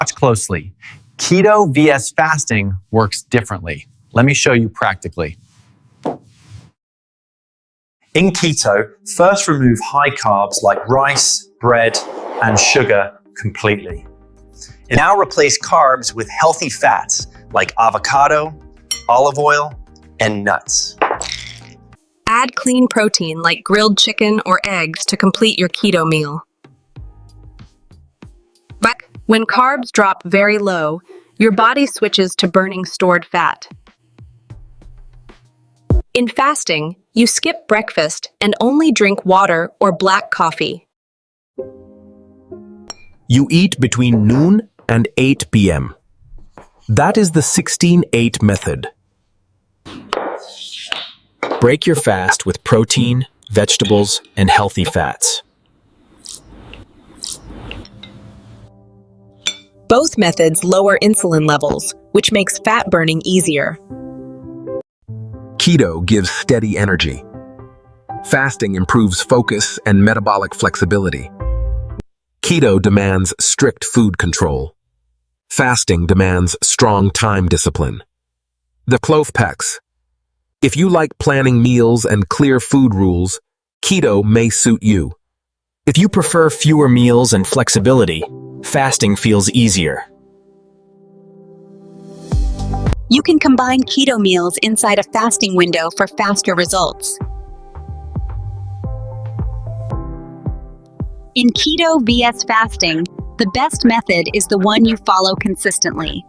Watch closely. Keto vs fasting works differently. Let me show you practically. In keto, first remove high carbs like rice, bread, and sugar completely. And now replace carbs with healthy fats like avocado, olive oil, and nuts. Add clean protein like grilled chicken or eggs to complete your keto meal. But when carbs drop very low, your body switches to burning stored fat. In fasting, you skip breakfast and only drink water or black coffee. You eat between noon and 8 p.m. That is the 16-8 method. Break your fast with protein, vegetables, and healthy fats. Both methods lower insulin levels, which makes fat burning easier. Keto gives steady energy. Fasting improves focus and metabolic flexibility. Keto demands strict food control. Fasting demands strong time discipline. The Clothpex. If you like planning meals and clear food rules, keto may suit you. If you prefer fewer meals and flexibility, fasting feels easier. You can combine keto meals inside a fasting window for faster results. In keto vs fasting, the best method is the one you follow consistently.